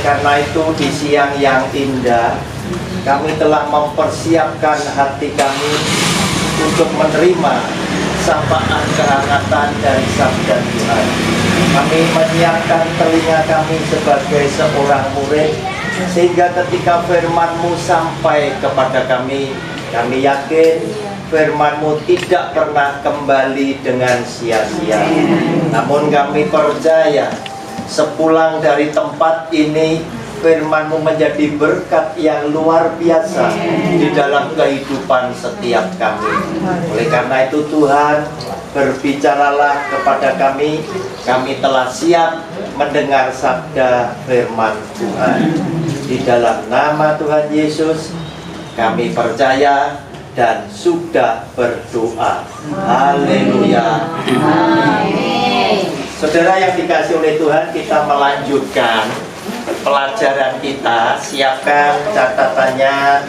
karena itu di siang yang indah kami telah mempersiapkan hati kami untuk menerima sapaan kehangatan dari sabda Tuhan. Kami menyiapkan telinga kami sebagai seorang murid, sehingga ketika firman-Mu sampai kepada kami yakin firman-Mu tidak pernah kembali dengan sia-sia. Namun kami percaya sepulang dari tempat ini firman-Mu menjadi berkat yang luar biasa di dalam kehidupan setiap kami. Oleh karena itu Tuhan, berbicaralah kepada kami. Kami telah siap mendengar sabda firman Tuhan. Di dalam nama Tuhan Yesus kami percaya dan sudah berdoa. Haleluya. Amin. Saudara yang dikasih oleh Tuhan, kita melanjutkan pelajaran kita. Siapkan catatannya,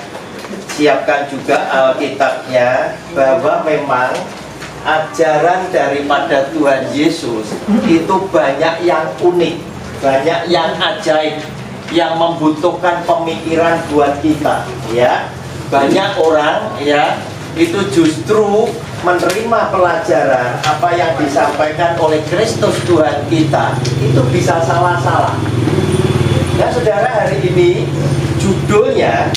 siapkan juga Alkitabnya, bahwa memang ajaran daripada Tuhan Yesus itu banyak yang unik, banyak yang ajaib, yang membutuhkan pemikiran buat kita, ya. Banyak orang, ya, itu justru menerima pelajaran apa yang disampaikan oleh Kristus Tuhan kita itu bisa salah-salah. Nah, saudara, hari ini judulnya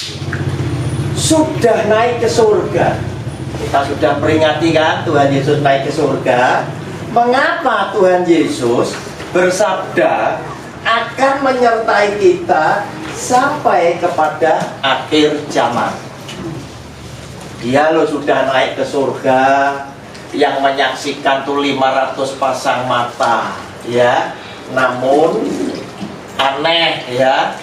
sudah naik ke surga. Kita sudah peringati kan, Tuhan Yesus naik ke surga. Mengapa Tuhan Yesus bersabda akan menyertai kita sampai kepada akhir zaman? Dia loh sudah naik ke surga, yang menyaksikan tuh 500 pasang mata, ya. Namun aneh, ya,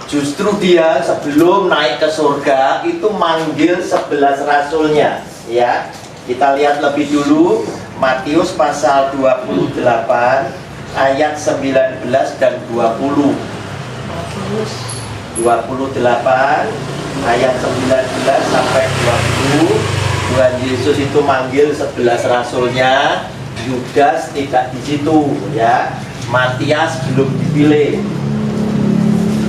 justru dia sebelum naik ke surga itu manggil 11 rasulnya, ya. Kita lihat lebih dulu Matius pasal 28 ayat 19 dan 20. 28 ayat 19 sampai 20. Tuhan Yesus itu manggil 11 rasulnya. Yudas tidak di situ, ya. Matias belum dipilih.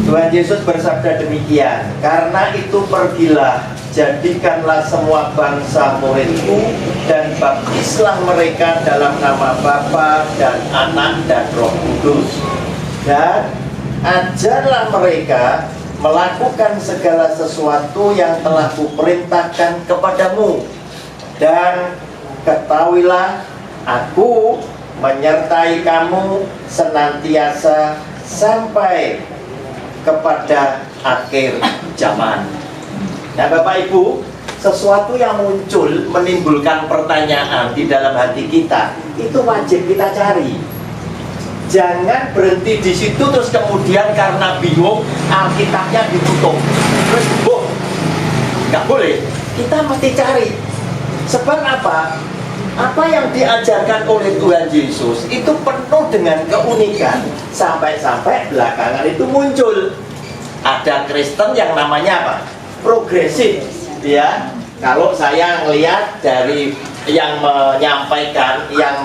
Tuhan Yesus bersabda demikian, karena itu pergilah, jadikanlah semua bangsa muridku, dan baptislah mereka dalam nama Bapa dan Anak dan Roh Kudus, dan ajarlah mereka melakukan segala sesuatu yang telah kuperintahkan kepadamu, dan ketahuilah aku menyertai kamu senantiasa sampai kepada akhir zaman. Nah, Bapak Ibu, sesuatu yang muncul menimbulkan pertanyaan di dalam hati kita, itu wajib kita cari. Jangan berhenti di situ terus kemudian karena bingung Alkitabnya ditutup, terus nggak boleh. Kita mesti cari. Sebab apa? Apa yang diajarkan oleh Tuhan Yesus itu penuh dengan keunikan. Sampai-sampai belakangan itu muncul ada Kristen yang namanya apa? Progresif, ya. Kalau saya melihat dari yang menyampaikan, yang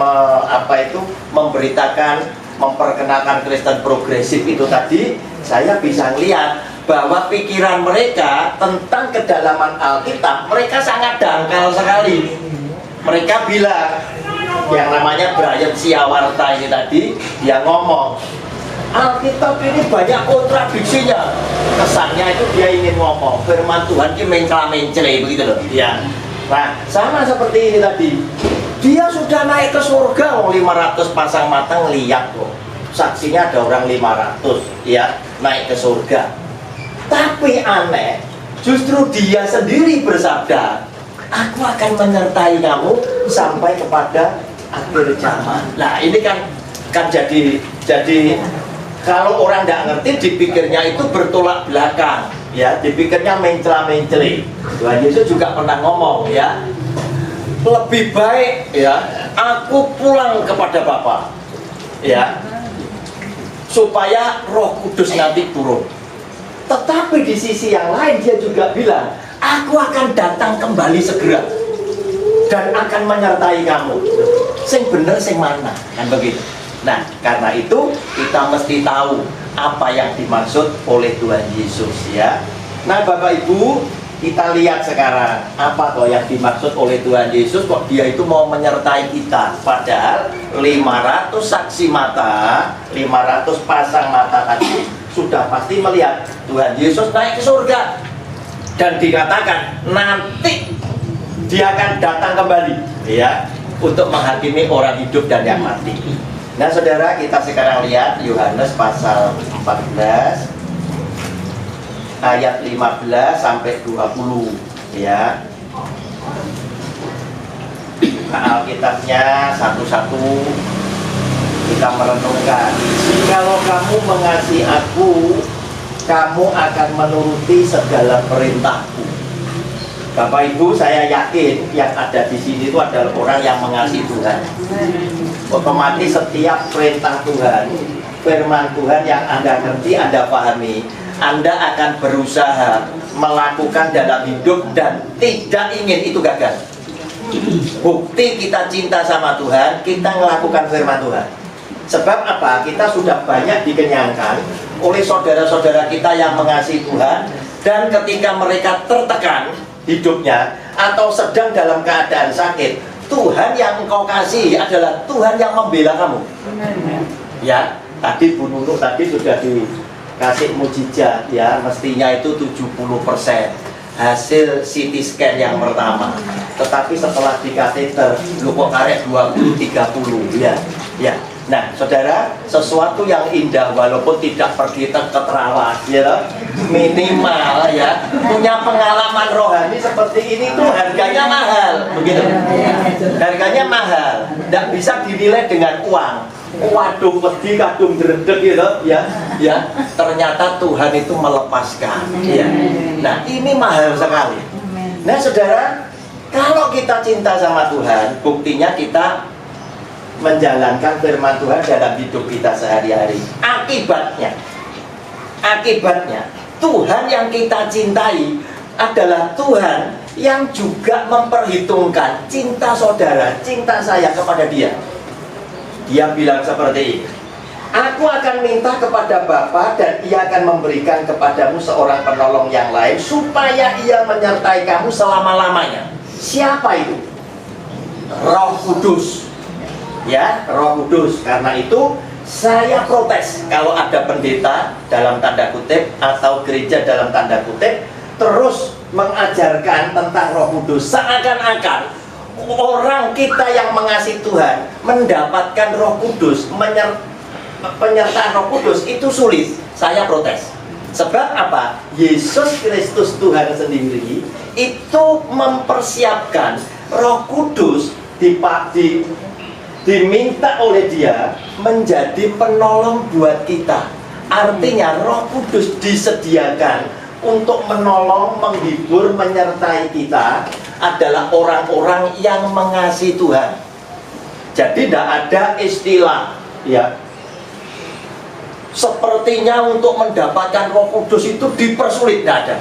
memberitakan, memperkenalkan Kristen progresif itu tadi, saya bisa melihat bahwa pikiran mereka tentang kedalaman Alkitab, mereka sangat dangkal sekali. Mereka bilang, yang namanya Brian Siawarta ini tadi, dia ngomong, Alkitab ini banyak kontradiksinya. Kesannya itu dia ingin ngomong firman Tuhan ini mencela-mencela, begitu loh, ya. Nah, sama seperti ini tadi. Dia sudah naik ke surga, 500 pasang mata ngeliat kok. Saksinya ada orang 500, ya, naik ke surga. Tapi aneh, justru dia sendiri bersabda, aku akan menyertai kamu sampai kepada akhir zaman. Nah, ini kan jadi kalau orang nggak ngerti, dipikirnya itu bertolak belakang, ya, dipikirnya mencela-menceli. Tuhan Yesus juga pernah ngomong, ya, lebih baik, ya, aku pulang kepada Bapa, ya, supaya Roh Kudus nanti turun. Tetapi di sisi yang lain dia juga bilang, aku akan datang kembali segera dan akan menyertai kamu. Sing bener sing mana, kan begitu. Nah, karena itu kita mesti tahu apa yang dimaksud oleh Tuhan Yesus ya. Nah Bapak Ibu, kita lihat sekarang apa toh yang dimaksud oleh Tuhan Yesus, kok dia itu mau menyertai kita. Padahal 500 saksi mata, 500 pasang mata tadi sudah pasti melihat Tuhan Yesus naik ke surga. Dan dikatakan nanti dia akan datang kembali ya, untuk menghakimi orang hidup dan yang mati. Nah saudara, kita sekarang lihat Yohanes pasal 14 ayat 15 sampai 20 ya. Buka Alkitabnya satu-satu, kita merenungkan. Jikalau kamu mengasihi aku, kamu akan menuruti segala perintahku. Bapak Ibu, saya yakin yang ada di sini itu adalah orang yang mengasihi Tuhan. Otomatis setiap perintah Tuhan, firman Tuhan yang Anda ngerti, Anda pahami, Anda akan berusaha melakukan dalam hidup dan tidak ingin itu gagal. Bukti kita cinta sama Tuhan, kita melakukan firman Tuhan. Sebab apa? Kita sudah banyak dikenyangkan oleh saudara-saudara kita yang mengasihi Tuhan, dan ketika mereka tertekan hidupnya atau sedang dalam keadaan sakit, Tuhan yang engkau kasih adalah Tuhan yang membela kamu. Ya, tadi Bu Nunu tadi sudah dikasih mujizat ya, mestinya itu 70% hasil CT scan yang pertama. Tetapi setelah di kateter, lu kok karek 20-30 ya. Ya. Nah, saudara, sesuatu yang indah walaupun tidak pergi ke terawat, ya, minimal ya, punya pengalaman rohani seperti ini tuh harganya mahal, begitu. Harganya mahal, tidak bisa dinilai dengan uang. Waduh, pedih kadung dredeg gitu, ya, ya. Ternyata Tuhan itu melepaskan, ya. Nah, ini mahal sekali. Nah, saudara, kalau kita cinta sama Tuhan, buktinya kita menjalankan firman Tuhan dalam hidup kita sehari-hari. Akibatnya Tuhan yang kita cintai adalah Tuhan yang juga memperhitungkan cinta saudara, cinta saya kepada dia. Dia bilang seperti ini, aku akan minta kepada Bapa dan ia akan memberikan kepadamu seorang penolong yang lain supaya ia menyertai kamu selama-lamanya. Siapa itu? Roh Kudus. Ya, Roh Kudus. Karena itu saya protes kalau ada pendeta dalam tanda kutip atau gereja dalam tanda kutip terus mengajarkan tentang Roh Kudus, seakan-akan orang kita yang mengasihi Tuhan mendapatkan Roh Kudus, penyertaan Roh Kudus itu sulit. Saya protes. Sebab apa? Yesus Kristus Tuhan sendiri itu mempersiapkan Roh Kudus diminta oleh dia menjadi penolong buat kita. Artinya Roh Kudus disediakan untuk menolong, menghibur, menyertai kita adalah orang-orang yang mengasihi Tuhan. Jadi tidak ada istilah ya, sepertinya untuk mendapatkan Roh Kudus itu dipersulit, tidak ada.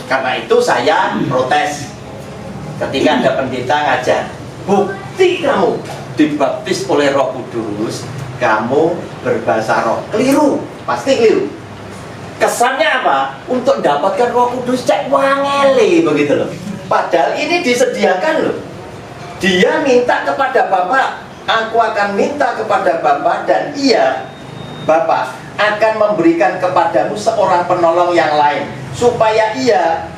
Karena itu saya protes ketika ada pendeta ngajar, bukti kamu dibaptis oleh Roh Kudus, kamu berbahasa roh. Keliru, pasti keliru. Kesannya apa? Untuk mendapatkan Roh Kudus cek wangele begitu loh. Padahal ini disediakan loh. Dia minta kepada Bapa, aku akan minta kepada Bapa dan ia, Bapa, akan memberikan kepadamu seorang penolong yang lain supaya ia,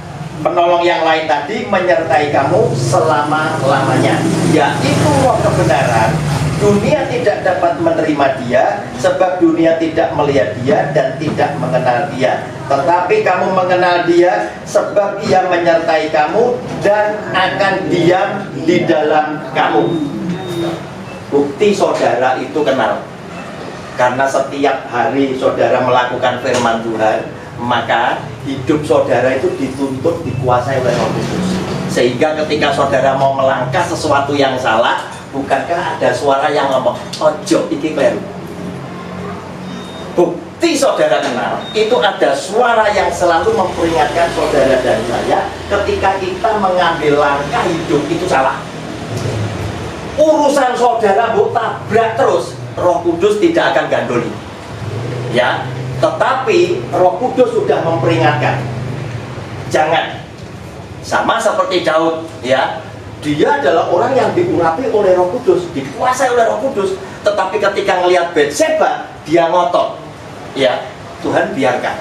penolong yang lain tadi, menyertai kamu selama-lamanya, yaitu Roh kebenaran. Dunia tidak dapat menerima dia, sebab dunia tidak melihat dia dan tidak mengenal dia. Tetapi kamu mengenal dia, sebab ia menyertai kamu dan akan diam di dalam kamu. Bukti saudara itu kenal. Karena setiap hari saudara melakukan firman Tuhan, maka hidup saudara itu dituntut, dikuasai oleh Roh Kudus. Sehingga ketika saudara mau melangkah sesuatu yang salah, bukankah ada suara yang ngomong, ojo iki kleru. Bukti saudara kenal, itu ada suara yang selalu memperingatkan saudara dan saya ketika kita mengambil langkah hidup itu salah. Urusan saudara bu tabrak terus, Roh Kudus tidak akan gandoli. Ya, Tetapi Roh Kudus sudah memperingatkan, jangan. Sama seperti Daud, ya, dia adalah orang yang diurapi oleh Roh Kudus, dikuasai oleh Roh Kudus. Tetapi ketika ngelihat Batseba, dia ngotot, ya, Tuhan biarkan.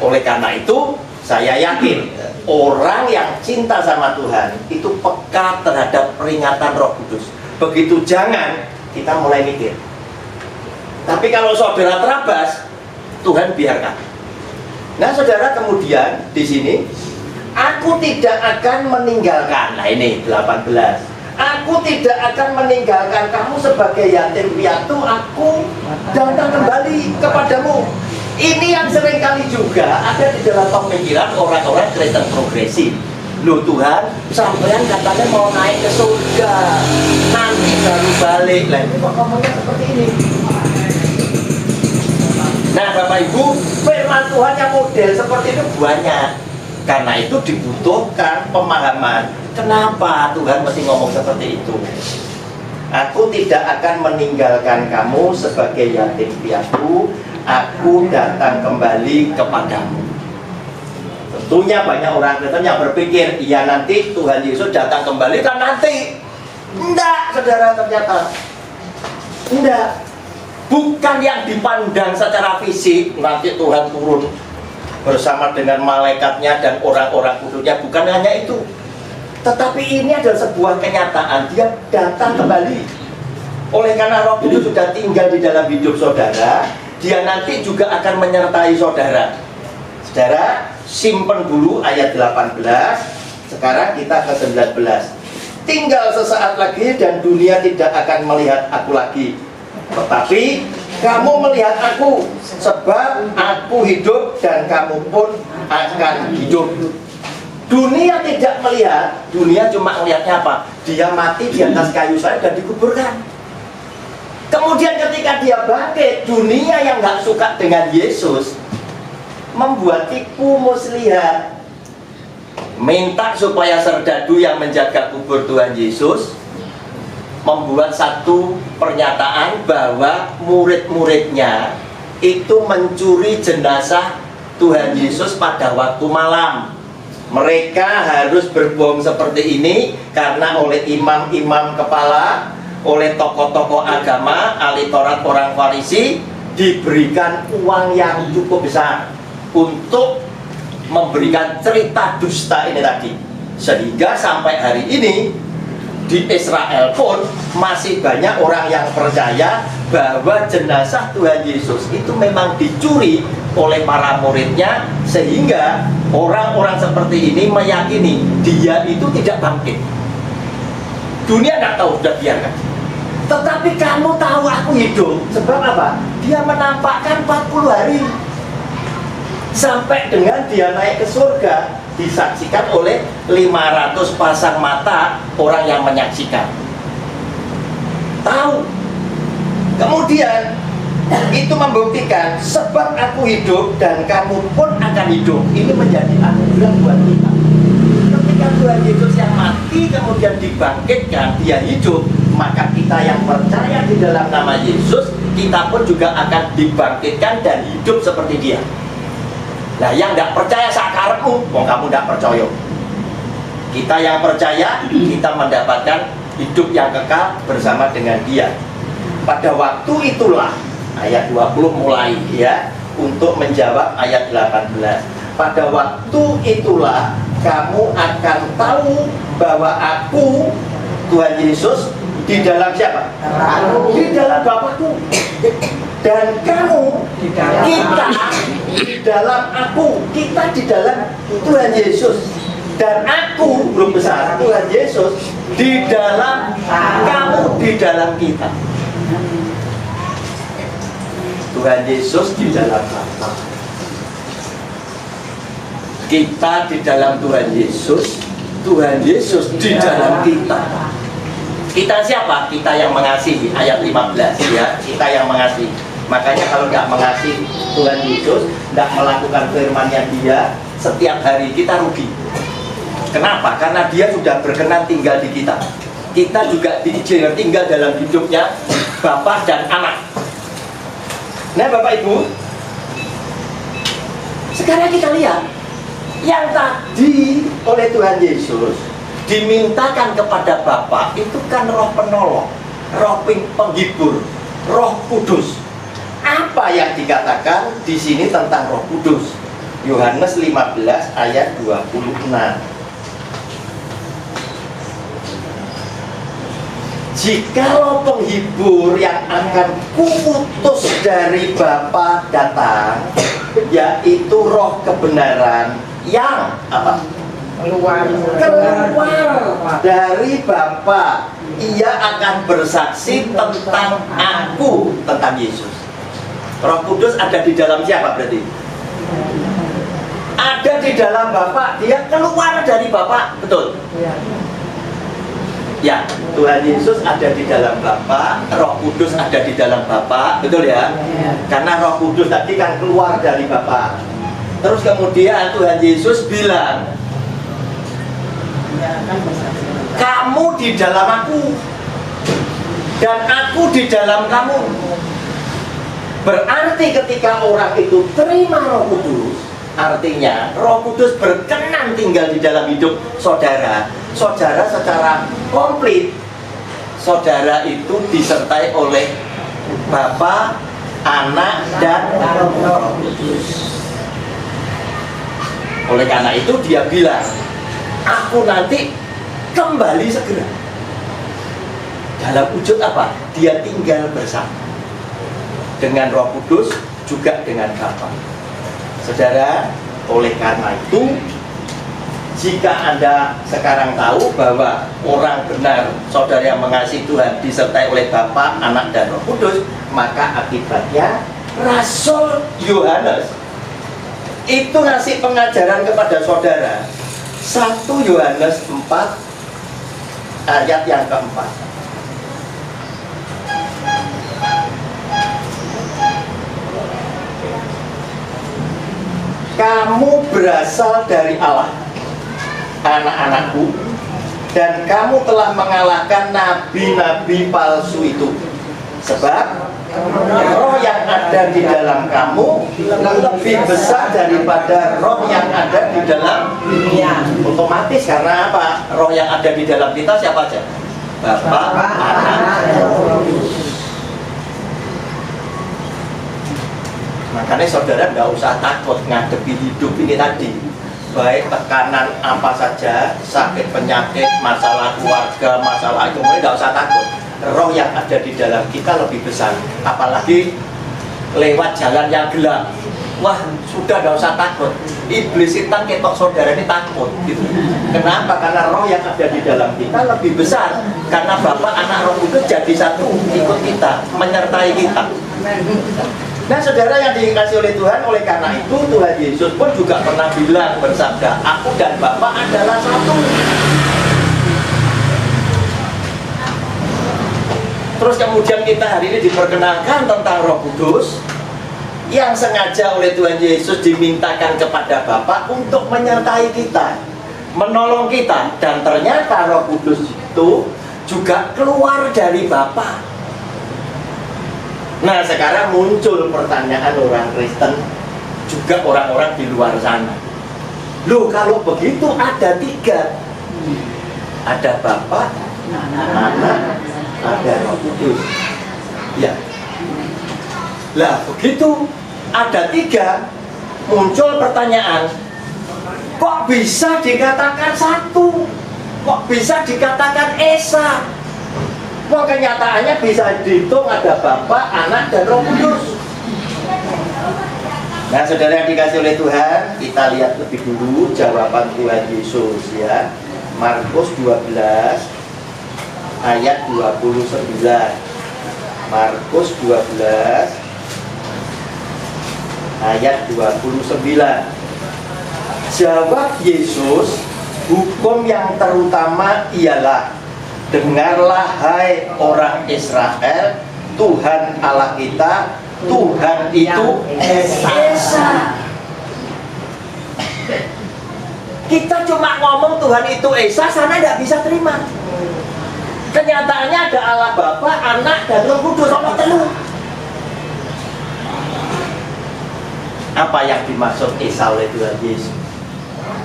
Oleh karena itu, saya yakin orang yang cinta sama Tuhan itu peka terhadap peringatan Roh Kudus. Begitu jangan, kita mulai mikir. Tapi kalau saudara terabas, Tuhan biarkan. Nah, saudara, kemudian di sini, aku tidak akan meninggalkan. Nah, ini 18. Aku tidak akan meninggalkan kamu sebagai yatim piatu. Aku datang kembali kepadamu. Ini yang seringkali juga ada di dalam pemikiran orang-orang Kristen progresif. Loh Tuhan, sampean katanya mau naik ke surga, nanti baru balik. Lah ini kok ngomongnya seperti ini? Nah, Bapak Ibu, firman Tuhan yang model seperti itu banyak. Karena itu dibutuhkan pemahaman kenapa Tuhan mesti ngomong seperti itu. Aku tidak akan meninggalkan kamu sebagai yatim piatu. Aku datang kembali kepadamu. Tentunya banyak orang Kristen yang berpikir, iya nanti Tuhan Yesus datang kembali kan nanti. Enggak, saudara, ternyata enggak. Bukan yang dipandang secara fisik, nanti Tuhan turun bersama dengan malaikatnya dan orang-orang kudusnya, bukan hanya itu. Tetapi ini adalah sebuah kenyataan, dia datang kembali. Oleh karena Roh Kudus sudah tinggal di dalam hidup saudara, dia nanti juga akan menyertai saudara. Saudara, simpen dulu ayat 18. Sekarang kita ke 19. Tinggal sesaat lagi dan dunia tidak akan melihat aku lagi, tetapi kamu melihat aku, sebab aku hidup dan kamu pun akan hidup. Dunia tidak melihat, dunia cuma melihatnya apa? Dia mati di atas kayu salib dan dikuburkan. Kemudian ketika dia bangkit, dunia yang gak suka dengan Yesus membuat tipu muslihat, minta supaya serdadu yang menjaga kubur Tuhan Yesus membuat satu pernyataan bahwa murid-muridnya itu mencuri jenazah Tuhan Yesus pada waktu malam. Mereka harus berbohong seperti ini karena oleh imam-imam kepala, oleh tokoh-tokoh agama, ahli Taurat, orang Farisi diberikan uang yang cukup besar untuk memberikan cerita dusta ini tadi. Sehingga sampai hari ini di Israel pun masih banyak orang yang percaya bahwa jenazah Tuhan Yesus itu memang dicuri oleh para muridnya, sehingga orang-orang seperti ini meyakini dia itu tidak bangkit. Dunia nggak tahu, sudah biarkan. Tetapi kamu tahu aku hidup. Sebab apa? Dia menampakkan 40 hari sampai dengan dia naik ke surga, disaksikan oleh 500 pasang mata orang yang menyaksikan. Tahu. Kemudian itu membuktikan sebab aku hidup dan kamu pun akan hidup. Ini menjadi anugerah buat kita. Ketika Tuhan Yesus yang mati kemudian dibangkitkan, dia hidup, maka kita yang percaya di dalam nama Yesus, kita pun juga akan dibangkitkan dan hidup seperti dia. Nah, yang tidak percaya sakarepmu, wong kamu tidak percaya. Kita yang percaya, kita mendapatkan hidup yang kekal bersama dengan dia. Pada waktu itulah, ayat 20 mulai ya, untuk menjawab ayat 18. Pada waktu itulah kamu akan tahu bahwa aku, Tuhan Yesus, di dalam siapa? Di dalam Bapakku. Dan kamu, kita di dalam aku, kita di dalam Tuhan Yesus. Dan aku, belum besar, Tuhan Yesus di dalam kamu, di dalam kita. Tuhan Yesus di dalam Bapa, kita di dalam Tuhan Yesus, Tuhan Yesus di dalam kita. Kita siapa? Kita yang mengasihi, ayat 15 ya, kita yang mengasihi. Makanya kalau nggak mengasihi Tuhan Yesus, nggak melakukan firman-Nya dia, setiap hari kita rugi. Kenapa? Karena dia sudah berkenan tinggal di kita. Kita juga diizinkan tinggal dalam hidupnya Bapa dan Anak. Nah Bapak Ibu, sekarang kita lihat yang tadi oleh Tuhan Yesus dimintakan kepada Bapa itu kan roh penolong, roh penghibur, roh kudus. Apa yang dikatakan di sini tentang roh kudus? Yohanes 15 ayat 26. Jikalau penghibur yang akan kuutus dari Bapa datang, yaitu roh kebenaran yang apa? Keluar dari Bapa, ia akan bersaksi tentang aku, tentang Yesus. Roh Kudus ada di dalam siapa berarti? Ada di dalam Bapa, dia keluar dari Bapa, betul? Ya, Tuhan Yesus ada di dalam Bapa, Roh Kudus ada di dalam Bapa, betul ya? Karena Roh Kudus tadi kan keluar dari Bapa. Terus kemudian Tuhan Yesus bilang, kamu di dalam aku dan aku di dalam kamu. Berarti ketika orang itu terima Roh Kudus, artinya Roh Kudus berkenan tinggal di dalam hidup saudara. Saudara secara komplit, saudara itu disertai oleh Bapa, Anak, dan Roh Kudus. Oleh karena itu dia bilang, aku nanti kembali segera. Dalam wujud apa? Dia tinggal bersama dengan Roh Kudus, juga dengan Bapa. Saudara, oleh karena itu, jika Anda sekarang tahu bahwa orang benar, saudara yang mengasihi Tuhan disertai oleh Bapa, Anak, dan Roh Kudus, maka akibatnya Rasul Yohanes itu ngasih pengajaran kepada saudara. 1 Yohanes 4 ayat yang keempat. Kamu berasal dari Allah, anak-anakku, dan kamu telah mengalahkan nabi-nabi palsu itu. Sebab roh yang ada di dalam kamu lebih besar daripada roh yang ada di dalam dunia. Otomatis karena apa? Roh yang ada di dalam kita siapa aja? Bapa, Anak, Roh Kudus. Makanya saudara nggak usah takut ngadepi hidup ini tadi. Baik tekanan apa saja, sakit penyakit, masalah keluarga, masalah ekonomi, nggak usah takut. Roh yang ada di dalam kita lebih besar. Apalagi lewat jalan yang gelap. Wah, sudah nggak usah takut. Iblis hitam ketok saudara ini takut. Gitu. Kenapa? Karena roh yang ada di dalam kita lebih besar. Karena Bapa, Anak, Roh Kudus jadi satu, ikut kita, menyertai kita. Nah saudara yang dikasih oleh Tuhan, oleh karena itu Tuhan Yesus pun juga pernah bilang, bersabda, aku dan Bapa adalah satu. Terus kemudian kita hari ini diperkenalkan tentang Roh Kudus yang sengaja oleh Tuhan Yesus dimintakan kepada Bapa untuk menyertai kita, menolong kita. Dan ternyata Roh Kudus itu juga keluar dari Bapa. Nah sekarang muncul pertanyaan orang Kristen, juga orang-orang di luar sana. Loh kalau begitu ada 3. Ada Bapa, Anak, ada Roh Kudus. Ya. Lah begitu ada 3, muncul pertanyaan, kok bisa dikatakan satu? Kok bisa dikatakan Esa? Wah kenyataannya bisa dihitung ada Bapa, Anak, dan Roh Kudus. Nah saudara yang dikasih oleh Tuhan, kita lihat lebih dulu jawaban Tuhan Yesus ya. Markus 12 ayat 29. Markus 12 ayat 29. Jawab Yesus, hukum yang terutama ialah, dengarlah hai orang Israel, Tuhan Allah kita, Tuhan itu Esa. Kita cuma ngomong Tuhan itu Esa, sana tidak bisa terima. Kenyataannya ada Allah Bapa, Anak, dan Roh Kudus, sama telu. Apa yang dimaksud Esa oleh Tuhan Yesus?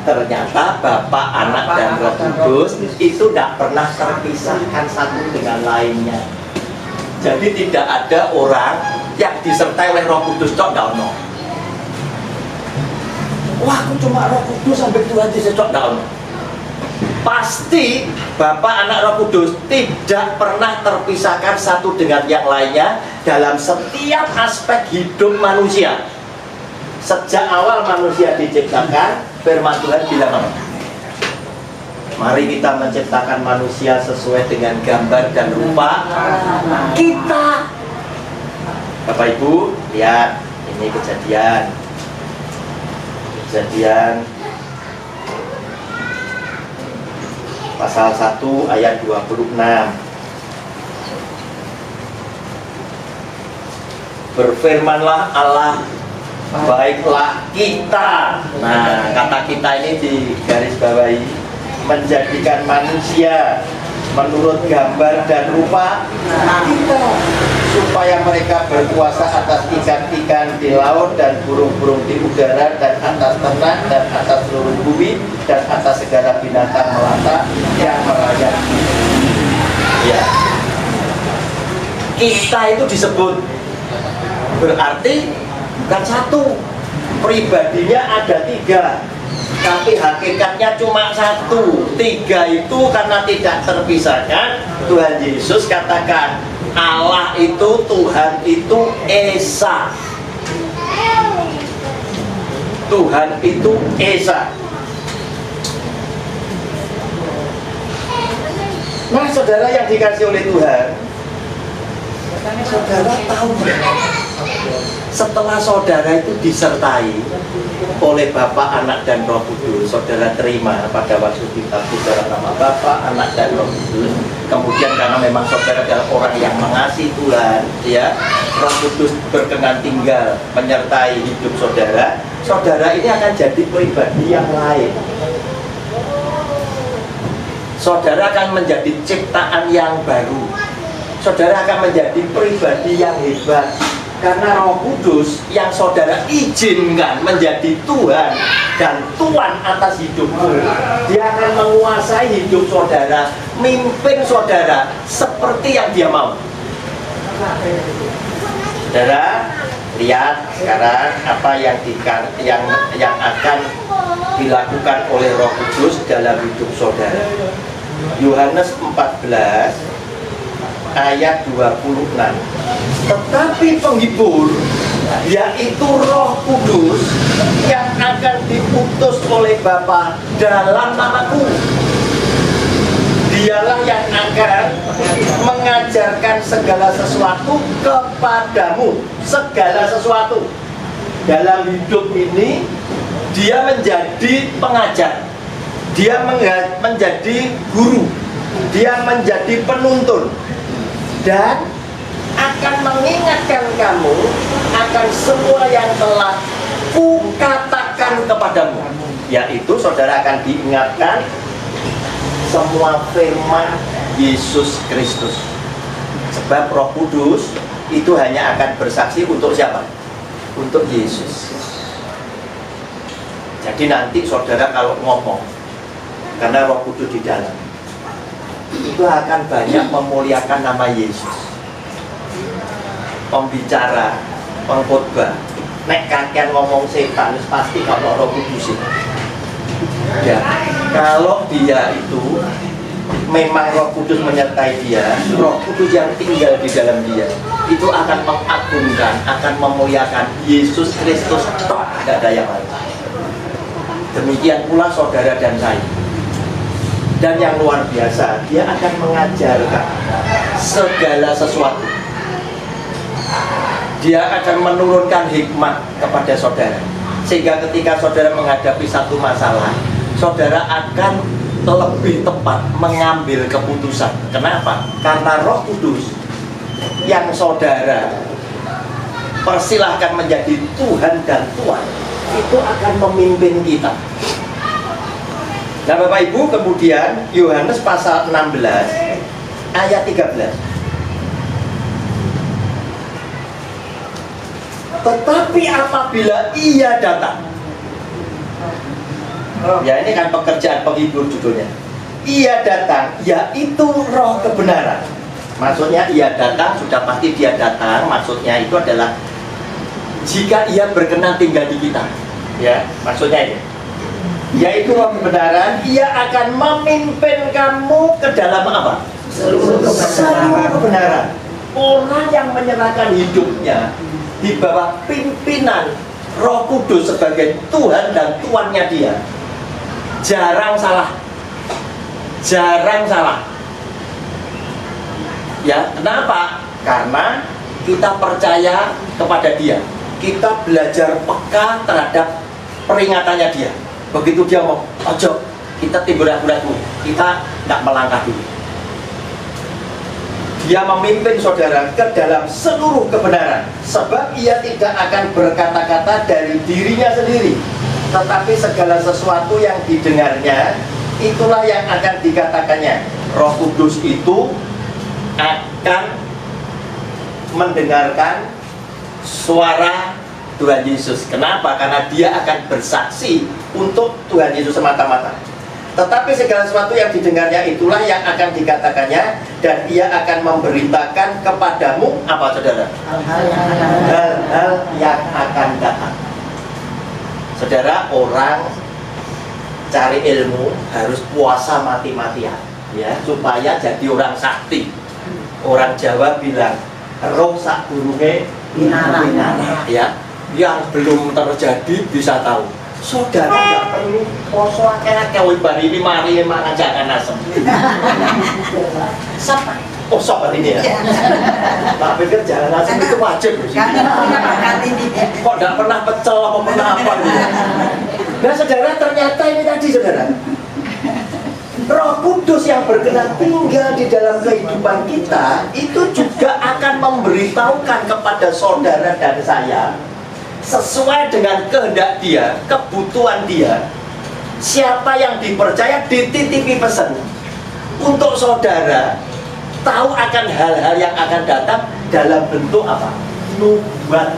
Ternyata Bapa, Anak, dan Roh Kudus itu tidak pernah terpisahkan satu dengan lainnya. Jadi tidak ada orang yang disertai oleh Roh Kudus cok daun. Wah, aku cuma Roh Kudus sampai Tuhan Yesus cok daun. Pasti Bapa, Anak, Roh Kudus tidak pernah terpisahkan satu dengan yang lainnya dalam setiap aspek hidup manusia. Sejak awal manusia diciptakan, firman Tuhan bilang apa? Mari kita menciptakan manusia sesuai dengan gambar dan rupa kita. Bapak Ibu, lihat ini kejadian pasal 1 ayat 26. Berfirmanlah Allah, baiklah kita. Nah, kata kita ini di garis bawahi, menjadikan manusia menurut gambar dan rupa kita, supaya mereka berkuasa atas ikan-ikan di laut dan burung-burung di udara dan atas ternak dan atas seluruh bumi dan atas segala binatang melata yang merayap. Ya, kita itu disebut, berarti bukan satu, pribadinya ada tiga, tapi hakikatnya cuma satu. Tiga itu karena tidak terpisahkan. Tuhan Yesus katakan Allah itu, Tuhan itu Esa. Tuhan itu Esa. Nah, saudara yang dikasih oleh Tuhan, saudara tahu setelah saudara itu disertai oleh Bapa, Anak, dan Roh Kudus, saudara terima pada waktu dibaptis dalam nama Bapa, Anak, dan Roh Kudus. Kemudian karena memang saudara adalah orang yang mengasihi Tuhan, ya, Roh Kudus berkenan tinggal menyertai hidup saudara. Saudara ini akan jadi pribadi yang lain. Saudara akan menjadi ciptaan yang baru. Saudara akan menjadi pribadi yang hebat. Karena Roh Kudus yang saudara izinkan menjadi Tuhan dan Tuhan atas hidupmu, Dia akan menguasai hidup saudara, mimpin saudara seperti yang Dia mau. Saudara, lihat sekarang apa yang akan dilakukan oleh Roh Kudus dalam hidup saudara. Yohanes 14 ayat 26. Tetapi penghibur, yaitu Roh Kudus yang akan diutus oleh Bapa dalam namaku, Dialah yang akan mengajarkan segala sesuatu kepadamu. Segala sesuatu dalam hidup ini, Dia menjadi pengajar, Dia menjadi guru, Dia menjadi penuntun, dan akan mengingatkan kamu akan semua yang telah kukatakan kepadamu. Yaitu saudara akan diingatkan semua firman Yesus Kristus. Sebab Roh Kudus itu hanya akan bersaksi untuk siapa? Untuk Yesus. Jadi nanti saudara kalau ngomong, karena Roh Kudus di dalam, itu akan banyak memuliakan nama Yesus. Pembicara, pengkhotbah, nek kakean ngomong setan, pasti kalau Roh Kudus itu. Ya, kalau dia itu memang Roh Kudus menyertai dia, Roh Kudus yang tinggal di dalam dia, itu akan mengagungkan, akan memuliakan Yesus Kristus, tidak ada yang lain. Demikian pula saudara dan saya. Dan yang luar biasa, dia akan mengajarkan segala sesuatu. Dia akan menurunkan hikmat kepada saudara, sehingga ketika saudara menghadapi satu masalah, saudara akan lebih tepat mengambil keputusan. Kenapa? Karena Roh Kudus yang saudara persilahkan menjadi Tuhan dan Tuhan, itu akan memimpin kita. Nah Bapak Ibu, kemudian Yohanes pasal 16 ayat 13. Tetapi apabila ia datang, ya ini kan pekerjaan penghibur judulnya. Ia datang, yaitu roh kebenaran. Maksudnya ia datang, sudah pasti dia datang. Maksudnya itu adalah jika ia berkenan tinggal di kita. Ya, maksudnya ini. Yaitu roh kebenaran, ia akan memimpin kamu ke dalam apa? Seluruh kebenaran. Orang yang menyerahkan hidupnya di bawah pimpinan Roh Kudus sebagai Tuhan dan Tuannya dia, jarang salah. Jarang salah. Ya, kenapa? Karena kita percaya kepada dia. Kita belajar peka terhadap peringatannya dia. Begitu dia ngomong, ojo, kita timbul ragu-ragu, kita nggak melangkah dulu. Dia memimpin saudara ke dalam seluruh kebenaran, sebab ia tidak akan berkata-kata dari dirinya sendiri, tetapi segala sesuatu yang didengarnya, itulah yang akan dikatakannya. Roh Kudus itu akan mendengarkan suara Tuhan Yesus. Kenapa? Karena dia akan bersaksi untuk Tuhan Yesus semata-mata. Tetapi segala sesuatu yang didengarnya itulah yang akan dikatakannya, dan ia akan memberitakan kepadamu apa saudara? Hal-hal yang akan datang. Saudara, orang cari ilmu harus puasa mati-matian, ya, supaya jadi orang sakti. Orang Jawa bilang roh sak gurunge pinara, ya. Yang belum terjadi bisa tahu. Saudara nggak perlu poso akeh-akeh bari ini mari mangan jangan asem. Siapa? Oh, sobat ini ya. Tak pikir jangan asem itu wajib. Kok nggak pernah pecel apa pernah apa gitu. Nah saudara, ternyata ini tadi saudara, Roh Kudus yang berkenan tinggal di dalam kehidupan kita itu juga akan memberitahukan kepada saudara dan saya sesuai dengan kehendak dia, kebutuhan dia. Siapa yang dipercaya dititipi pesan untuk saudara tahu akan hal-hal yang akan datang dalam bentuk apa? Nubuat.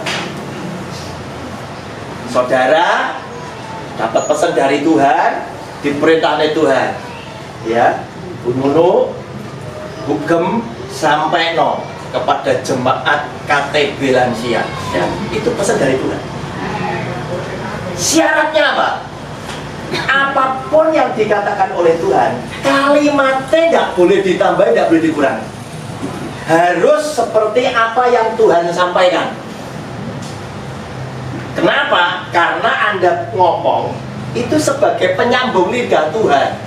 Saudara dapat pesan dari Tuhan, diperintah oleh Tuhan, ya, bunuh, hugem sampai no kepada jemaat KTB lansia, ya, itu pesan dari Tuhan. Syaratnya apa? Apapun yang dikatakan oleh Tuhan, kalimatnya nggak boleh ditambah, nggak boleh dikurangi. Harus seperti apa yang Tuhan sampaikan. Kenapa? Karena Anda ngomong itu sebagai penyambung lidah Tuhan,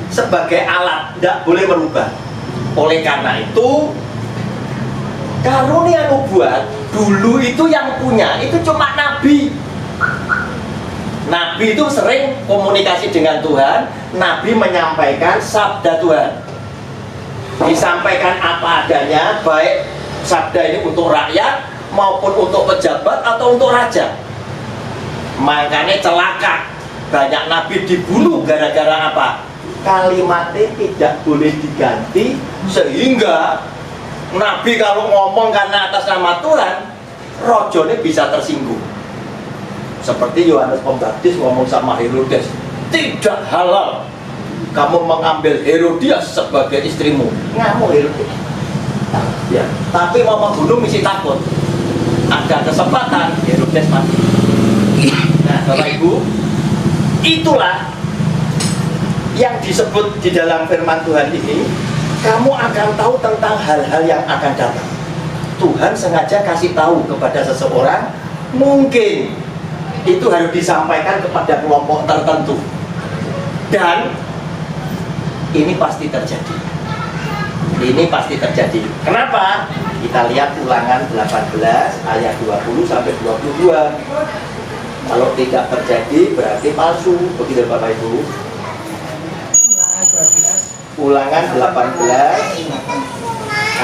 sebagai alat, tidak boleh merubah. Oleh karena itu, karunia nubuat dulu itu yang punya itu cuma nabi. Nabi itu sering komunikasi dengan Tuhan. Nabi menyampaikan sabda Tuhan, disampaikan apa adanya, baik sabda ini untuk rakyat maupun untuk pejabat atau untuk raja. Makanya celaka, banyak nabi dibunuh gara-gara apa? Kalimatnya tidak boleh diganti, sehingga nabi kalau ngomong karena atas nama Tuhan, rojone bisa tersinggung. Seperti Yohanes Pembaptis ngomong sama Herodes, tidak halal kamu mengambil Herodias sebagai istrimu. Ngamuk Herodes, ya, tapi mau membunuh mesti takut. Ada kesempatan Herodes mati. Nah, Bapak Ibu, itulah yang disebut di dalam firman Tuhan ini. Kamu akan tahu tentang hal-hal yang akan datang. Tuhan sengaja kasih tahu kepada seseorang, mungkin itu harus disampaikan kepada kelompok tertentu, dan ini pasti terjadi. Ini pasti terjadi. Kenapa? Kita lihat Ulangan 18 ayat 20 sampai 22. Kalau tidak terjadi berarti palsu, begitu Bapak Ibu. Ulangan 18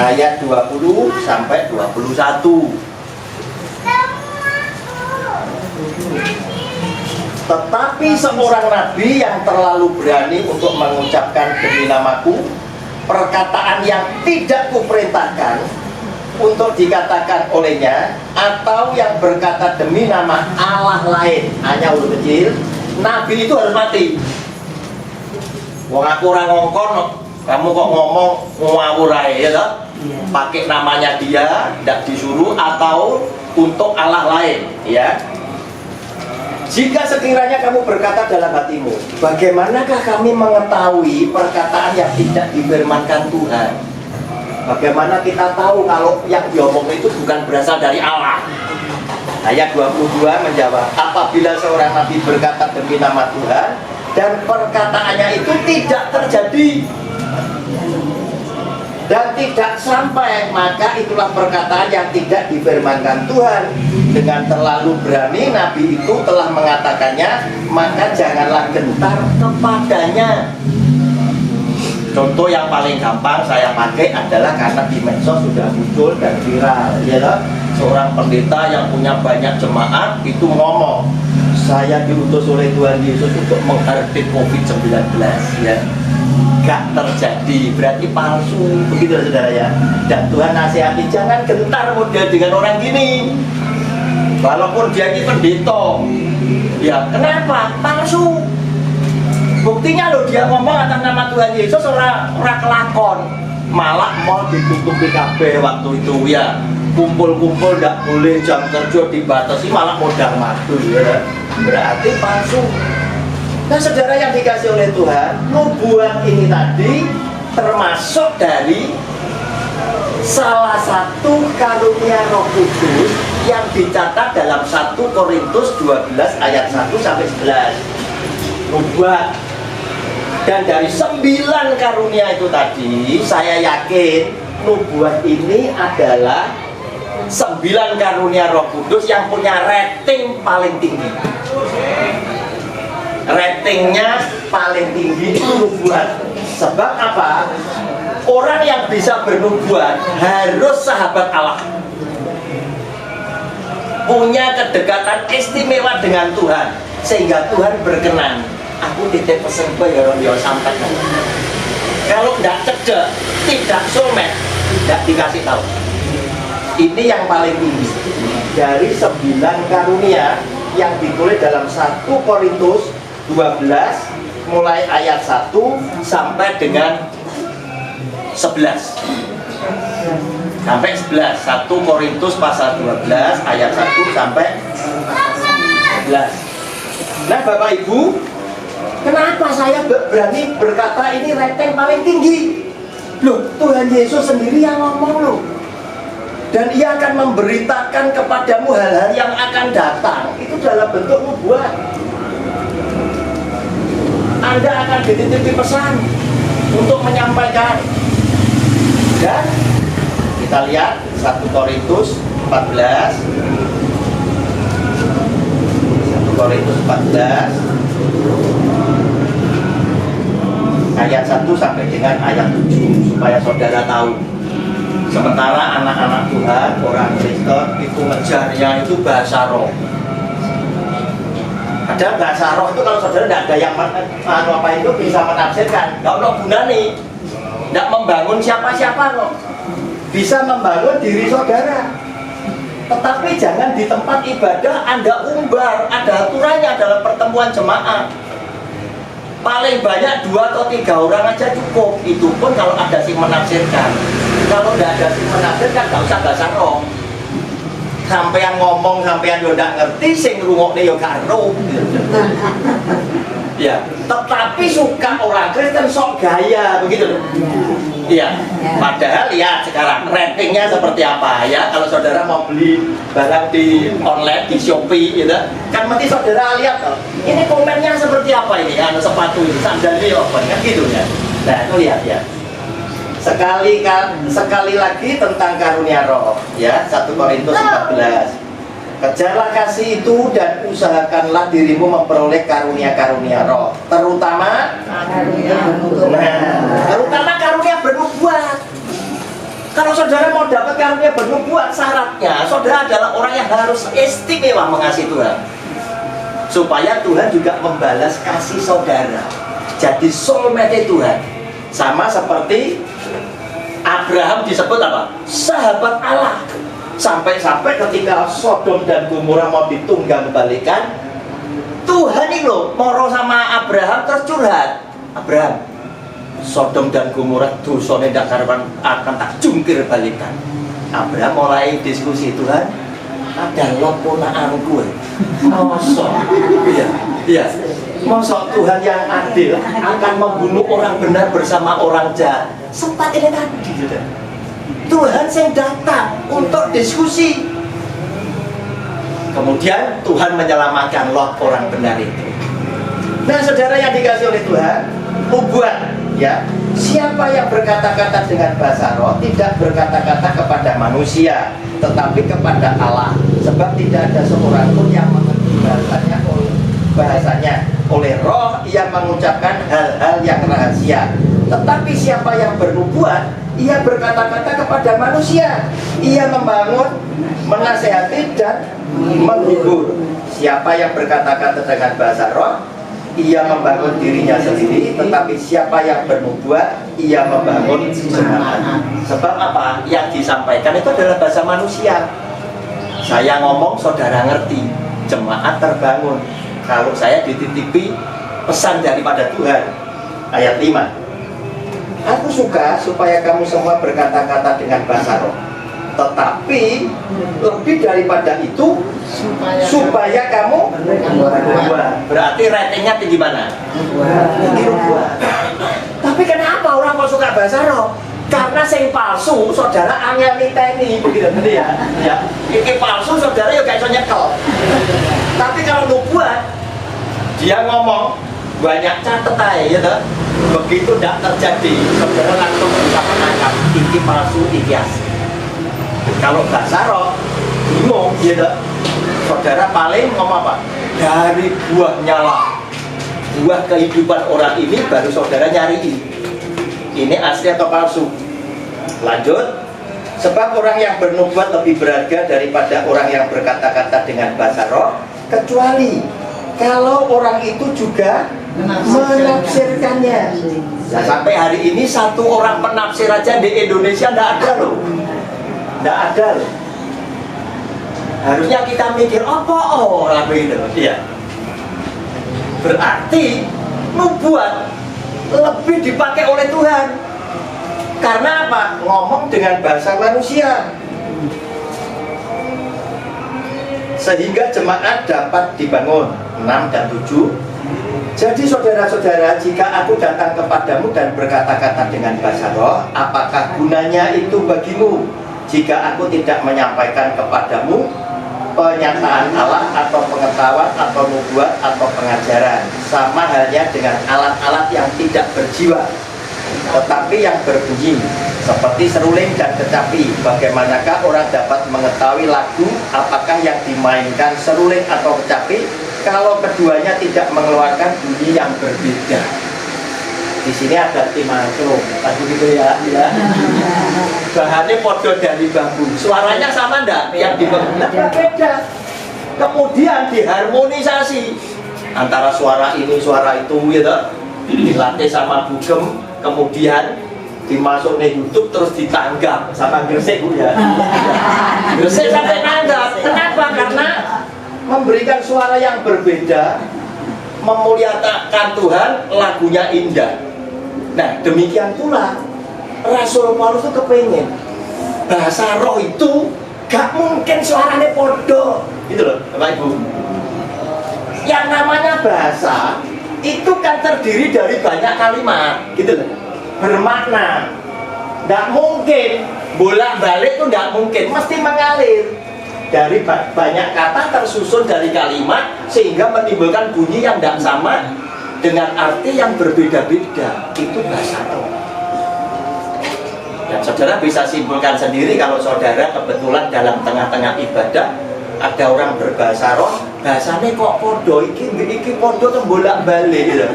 ayat 20 sampai 21. Tetapi seorang nabi yang terlalu berani untuk mengucapkan demi namaku perkataan yang tidak kuperintahkan, untuk dikatakan olehnya, atau yang berkata demi nama Allah lain, hanya huruf kecil, nabi itu harus mati. Wong aku orang ngongkon, kamu kok ngomong ngawur aja ya toh? Pakai namanya dia, tidak disuruh, atau untuk Allah lain, ya. Jika sekiranya kamu berkata dalam hatimu, bagaimanakah kami mengetahui perkataan yang tidak difirmankan Tuhan? Bagaimana kita tahu kalau yang diomong itu bukan berasal dari Allah? Ayat 22 menjawab, apabila seorang nabi berkata demi nama Tuhan dan perkataannya itu tidak terjadi dan tidak sampai, maka itulah perkataan yang tidak difirmankan Tuhan. Dengan terlalu berani nabi itu telah mengatakannya, maka janganlah gentar kepadanya. Contoh yang paling gampang saya pakai adalah karena di medsos sudah muncul dan viral, ya toh? Seorang pendeta yang punya banyak jemaat itu ngomong, saya diutus oleh Tuhan Yesus untuk menghadapi COVID-19, ya. Gak terjadi, berarti palsu, begitu saudara ya. Dan Tuhan nasihati, jangan gentar model dengan orang gini, walaupun dia ini pendeta, ya kenapa? Palsu. Buktinya loh, dia ngomong atas nama Tuhan Yesus orang kelakon, malah mau ditutup PKB waktu itu, ya. Kumpul-kumpul tidak boleh, jam kerja dibatasi, malah modal madu, ya. Berarti palsu. Nah saudara yang dikasih oleh Tuhan, nubuat ini tadi termasuk dari salah satu karunia Roh Kudus yang dicatat dalam 1 Korintus 12 ayat 1 sampai 11. Nubuat. Dan dari 9 karunia itu tadi, saya yakin nubuat ini adalah 9 karunia Roh Kudus yang punya rating paling tinggi. Ratingnya paling tinggi itu nubuat. Sebab apa? Orang yang bisa bernubuat harus sahabat Allah, punya kedekatan istimewa dengan Tuhan, sehingga Tuhan berkenan. Aku titip pesen ya orang sampai. Kalau tidak cedek, tidak soulmate, tidak dikasih tahu. Ini yang paling tinggi dari 9 karunia yang ditulis dalam 1 Korintus 12 mulai ayat 1 sampai dengan 11. Sampai 11. 1 Korintus pasal 12 ayat 1 sampai 11. Nah Bapak Ibu, kenapa saya berani berkata ini rating paling tinggi? Loh, Tuhan Yesus sendiri yang ngomong loh. Dan ia akan memberitakan kepadamu hal-hal yang akan datang. Itu dalam bentuk nubuat. Anda akan dititipi pesan untuk menyampaikan. Dan kita lihat 1 Korintus 14 ayat 1 sampai dengan ayat 7 supaya saudara tahu. Sementara anak-anak Tuhan, orang Kristen itu ngejarnya itu bahasa roh. Ada bahasa roh itu kalau saudara tidak ada yang apa itu bisa menafsirkan, nggak ada gunanya, tidak membangun siapa-siapa kok. Bisa membangun diri saudara. Tetapi jangan di tempat ibadah Anda umbar, ada aturannya dalam pertemuan jemaat. Paling banyak 2 atau 3 orang aja cukup. Itu pun kalau ada si menafsirkan. Kalau tidak ada si menafsirkan, nggak usah bahasa roh. Sampean ngomong, sampean yo ndak ngerti, sing ngrungokne yo gak roh. Ya, tetapi suka orang Kristen sok gaya, begitu loh. Iya, padahal lihat sekarang ratingnya seperti apa ya. Kalau saudara mau beli barang di online, di Shopee gitu, kan mesti saudara lihat loh, ini komennya seperti apa ini, sepatu ini, sandal ini apa, kan gitu ya. Nah itu lihat ya. Sekali lagi tentang karunia roh ya, 1 Korintus 14. Kejarlah kasih itu dan usahakanlah dirimu memperoleh karunia-karunia roh, terutama karunia bernubuat. Kalau saudara mau dapat karunia bernubuat, syaratnya saudara adalah orang yang harus istimewa mengasihi Tuhan, supaya Tuhan juga membalas kasih saudara. Jadi soulmate Tuhan. Sama seperti Abraham disebut apa? sahabat Allah. Sampai-sampai ketika Sodom dan Gomora mau ditunggang balikan, Tuhan ini loh moro sama Abraham terus curhat. Abraham, Sodom dan Gomora dosane ndak karuan akan tak jungkir balikan. Abraham mulai diskusi, Tuhan, ada Lot ponakanku. Mosok. Iya. Mosok Tuhan yang adil akan membunuh orang benar bersama orang jahat. Sempat ini tadi, sudah. Tuhan yang datang untuk diskusi. Kemudian Tuhan menyelamatkan Lot orang benar itu. Nah, saudara yang dikasih oleh Tuhan, buat ya, siapa yang berkata-kata dengan bahasa roh tidak berkata-kata kepada manusia, tetapi kepada Allah. Sebab tidak ada seorang pun yang mengerti bahasanya oleh roh, ia mengucapkan hal-hal yang rahasia. Tetapi siapa yang bernubuat, ia berkata-kata kepada manusia, ia membangun, menasehati dan menghibur. Siapa yang berkata-kata dengan bahasa roh, ia membangun dirinya sendiri. Tetapi siapa yang bernubuat, ia membangun jemaat. Sebab apa? Yang disampaikan itu adalah bahasa manusia. Saya ngomong, saudara ngerti, jemaat terbangun. Kalau saya dititipi pesan daripada Tuhan. Ayat 5, aku suka supaya kamu semua berkata-kata dengan bahasa roh, tetapi lebih daripada itu supaya kamu bernubuat. Berarti ratingnya tinggi mana? Tinggi nubuat. Tapi kenapa orang kok suka bahasa roh? Karena sing palsu, saudara angel niteni, begitu ya. Iki palsu, saudara ya kayak nyekel. Tapi kalau nubuat, dia ngomong banyak catet aja, gitu. Begitu tidak terjadi, saudara langsung bisa menangkap iki palsu, iki asli. Kalau bahasa roh, bingung, gitu. Saudara paling ngomong apa? Dari buahnya lah, buah kehidupan orang ini baru saudara nyariin. Ini asli atau palsu. Lanjut. Sebab orang yang bernubuat lebih berharga daripada orang yang berkata-kata dengan bahasa roh, kecuali kalau orang itu juga menafsirkannya. Nah, sampai hari ini satu orang penafsir aja di Indonesia tidak ada loh. Tidak ada loh. Harusnya kita mikir apa lagu itu. Iya. Berarti nubuat lebih dipakai oleh Tuhan. Karena apa? Ngomong dengan bahasa manusia. Sehingga jemaat dapat dibangun. 6 dan 7. Jadi saudara-saudara, jika aku datang kepadamu dan berkata-kata dengan bahasa roh, apakah gunanya itu bagimu? Jika aku tidak menyampaikan kepadamu penyataan Allah atau pengetahuan atau nubuat atau pengajaran, sama halnya dengan alat-alat yang tidak berjiwa tetapi yang berbunyi seperti seruling dan kecapi. Bagaimanakah orang dapat mengetahui lagu apakah yang dimainkan seruling atau kecapi kalau keduanya tidak mengeluarkan bunyi yang berbeda? Di sini ada timangklung, lagu gitu ya. Bahannya podo dari bambu, suaranya sama enggak? Yang dibentuk beda. Kemudian diharmonisasi antara suara ini, suara itu, gitu. Dilatih sama bugem, kemudian dimasuk di YouTube terus ditanggap sama gresik, Bu ya. Gresik sampai tanggap. Kenapa? Karena memberikan suara yang berbeda, memuliakan Tuhan, lagunya indah. Nah, demikian pula Rasul Paulus itu kepengen bahasa roh itu gak mungkin suaranya podo, gitu loh, Bapak Ibu. Yang namanya bahasa itu kan terdiri dari banyak kalimat, gitu loh, bermakna. Gak mungkin bolak-balik itu gak mungkin, mesti mengalir dari banyak kata tersusun dari kalimat sehingga menimbulkan bunyi yang tidak sama dengan arti yang berbeda-beda. Itu bahasa roh. Dan saudara bisa simpulkan sendiri kalau saudara kebetulan dalam tengah-tengah ibadah ada orang berbahasa roh, bahasanya kok podo, iki podo tuh bolak-balik gitu.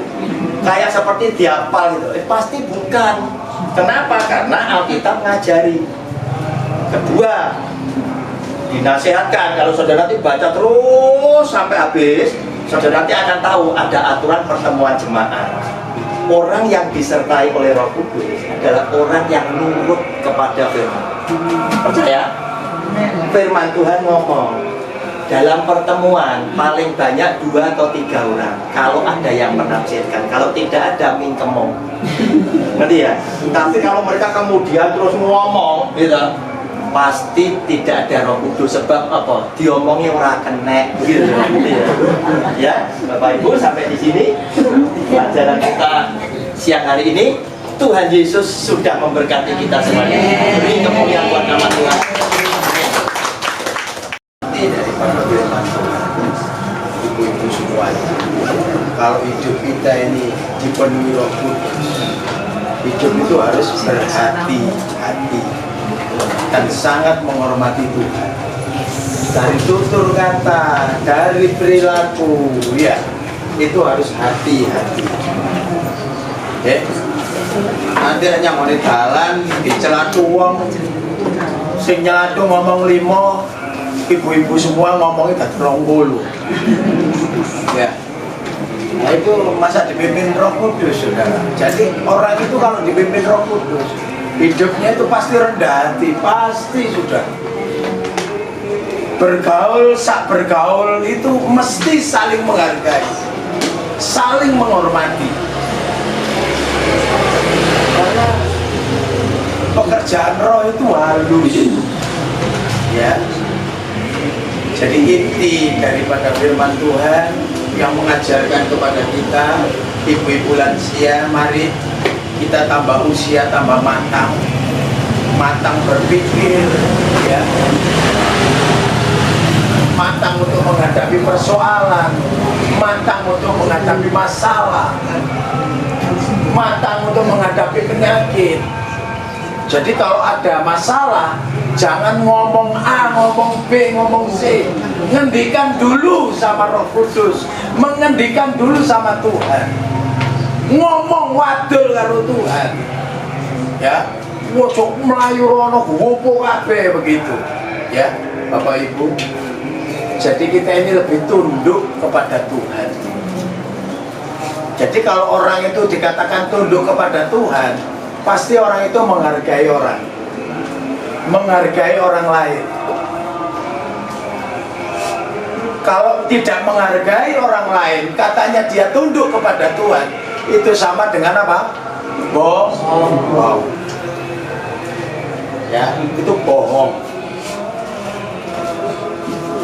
Kayak seperti dihafal gitu. Pasti bukan. Kenapa? Karena Alkitab ngajari. Kedua, dinasihatkan kalau saudara nanti baca terus sampai habis, saudara nanti akan tahu ada aturan pertemuan jemaat. Orang yang disertai oleh Roh Kudus adalah orang yang nurut kepada kepada firman. Percaya? Firman Tuhan ngomong, dalam pertemuan paling banyak 2 atau 3 orang. Kalau ada yang menafsirkan, kalau tidak ada mingkemong. Ngerti ya? Tapi kalau mereka kemudian terus ngomong, gitu, pasti tidak ada Roh Kudus. Sebab apa? Diomongnya orang kena, gitu ya. Ya, Bapak Ibu, sampai di sini pelajaran kita siang hari ini. Tuhan Yesus sudah memberkati kita semuanya. Beri kemuliaan buat nama Tuhan. Daripada firman Tuhan, ibu-ibu semuanya, kalau hidup kita ini dipenuhi Roh Kudus, hidup itu harus berhati-hati dan sangat menghormati Tuhan. Dari tutur kata, dari perilaku, ya, itu harus hati-hati. Ya, nanti hanya mau di jalan, dicelatu wong, sing nyelatu ngomong 5, ibu-ibu semua ngomongnya tak teronggol. Ya, nah itu masa dipimpin Roh Kudus, saudara. Jadi orang itu kalau dipimpin Roh Kudus, hidupnya itu pasti rendah hati, pasti sudah. Bergaul, sak bergaul itu mesti saling menghargai, saling menghormati. Karena pekerjaan roh itu halus, ya. Jadi inti daripada firman Tuhan yang mengajarkan kepada kita, ibu-ibu lansia, mari kita tambah usia, tambah matang berpikir, ya, matang untuk menghadapi persoalan, matang untuk menghadapi masalah, matang untuk menghadapi penyakit. Jadi kalau ada masalah, jangan ngomong A, ngomong B, ngomong C. Ngendikan dulu sama Roh Kudus, mengendikan dulu sama Tuhan. Ngomong wadul karo Tuhan. Ya, wocok melayu rono gopo kabeh begitu. Ya, Bapak Ibu. Jadi kita ini lebih tunduk kepada Tuhan. Jadi kalau orang itu dikatakan tunduk kepada Tuhan, pasti orang itu menghargai orang lain. Kalau tidak menghargai orang lain, katanya dia tunduk kepada Tuhan, itu sama dengan apa? Bohong. Wow. Ya, itu bohong.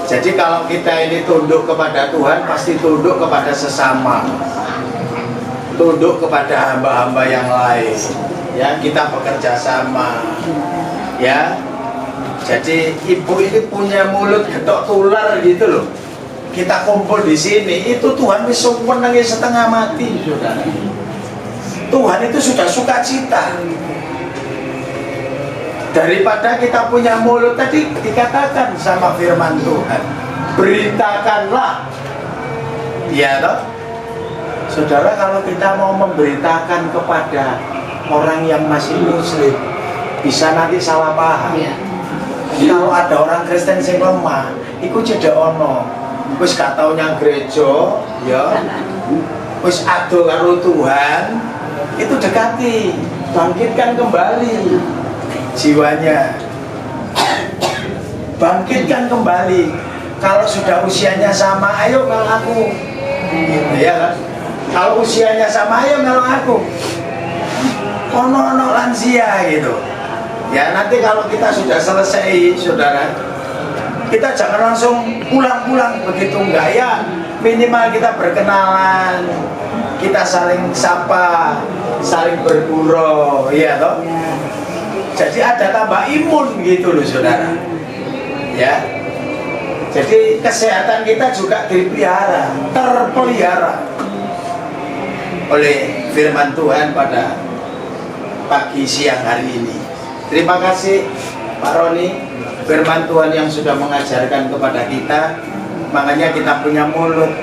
Jadi kalau kita ini tunduk kepada Tuhan, pasti tunduk kepada sesama, tunduk kepada hamba-hamba yang lain. Ya, kita bekerja sama, ya. Jadi ibu ini punya mulut getok tular gitu loh. Kita kumpul di sini, itu Tuhan wis menangis setengah mati, saudara. Tuhan itu sudah sukacita. Daripada kita punya mulut, tadi dikatakan sama firman Tuhan, beritakanlah, ya toh. Saudara, kalau kita mau memberitakan kepada orang yang masih muslim, bisa nanti salah paham. Ya. Kalau ada orang Kristen yang lemah, itu cedek ono, wis gak tau nyang gereja, ya, wis ado karo Tuhan, itu dekati, bangkitkan kembali jiwanya, bangkitkan kembali. Kalau sudah usianya sama, ayo kalau aku, ya kan? Kalau usianya sama, ayo kalau aku. Ono lansia gitu. Ya, nanti kalau kita sudah selesai, saudara, kita jangan langsung pulang-pulang begitu, enggak, ya. Minimal kita berkenalan, kita saling sapa, saling bergurau, ya toh. Jadi ada tambah imun gitu loh, saudara. Ya. Jadi kesehatan kita juga terpelihara oleh firman Tuhan pada pagi siang hari ini. Terima kasih Pak Roni, firman Tuhan yang sudah mengajarkan kepada kita. Makanya kita punya mulut,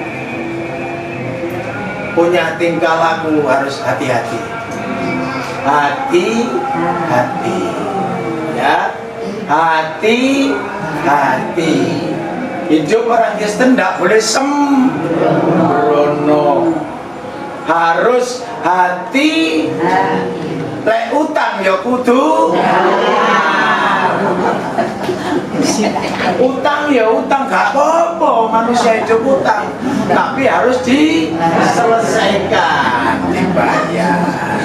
punya tingkah laku harus hati-hati. Hati-hati, ya, hati-hati. Hidup orang Kristen tidak boleh sembrono, harus hati-hati. Lek utang ya kudu utang ya utang, gak apa-apa manusia hidup utang, tapi harus diselesaikan, dibayar.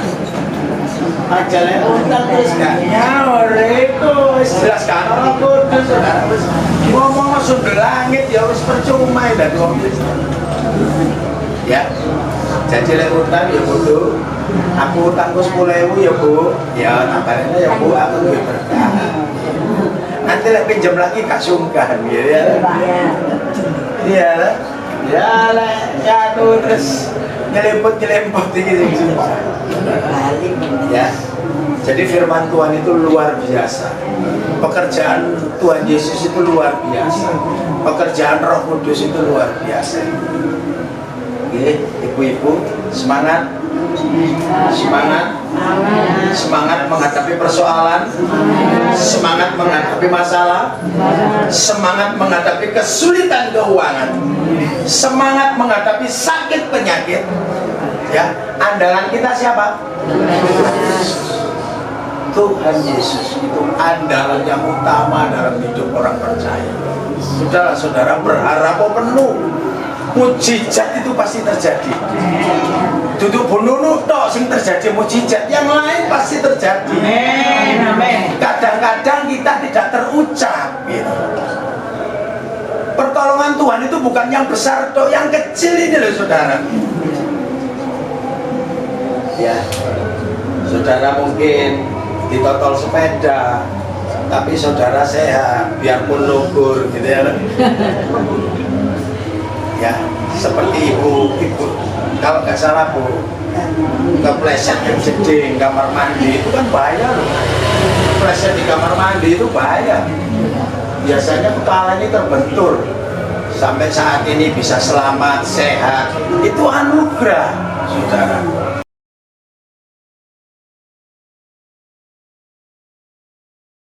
Aja lek utang terus gak nyaur iku wis jelas kan ora kudu saudara, wis ngomong sundel langit ya wis percuma dadi wong Kristen. Ya. Jadi lek utang ya kudu aku utangku 10.000 ya Bu, ya tambahin ya Bu, aku duwe berkah. Nanti lek pinjam lagi gak sungkan gitu ya. Iya lah. Ya lek ya aku terus nyelemput iki sing susah. Ya. Jadi firman Tuhan itu luar biasa. Pekerjaan Tuhan Yesus itu luar biasa. Pekerjaan Roh Kudus itu luar biasa. Oke, ibu-ibu semangat. Semangat. Semangat menghadapi persoalan. Semangat menghadapi masalah. Semangat menghadapi kesulitan keuangan. Semangat menghadapi sakit penyakit. Ya, andalan kita siapa? Tuhan Yesus itu andalan yang utama dalam hidup orang percaya. Saudara-saudara berharap penuh mujizat itu pasti terjadi. Duduk bunuh tok sing terjadi mujizat, yang lain pasti terjadi. Kadang-kadang kita tidak terucap gitu. Pertolongan Tuhan itu bukan yang besar tok, yang kecil ini loh saudara. Ya, saudara mungkin ditotol sepeda, tapi saudara sehat, biarpun lugur gitu ya. Ya, seperti ibu kalau nggak salah Bu, kepleset yang jeding kamar mandi itu kan bahaya loh. Kepleset di kamar mandi itu bahaya. Biasanya kepala ini terbentur. Sampai saat ini bisa selamat, sehat, itu anugerah saudara.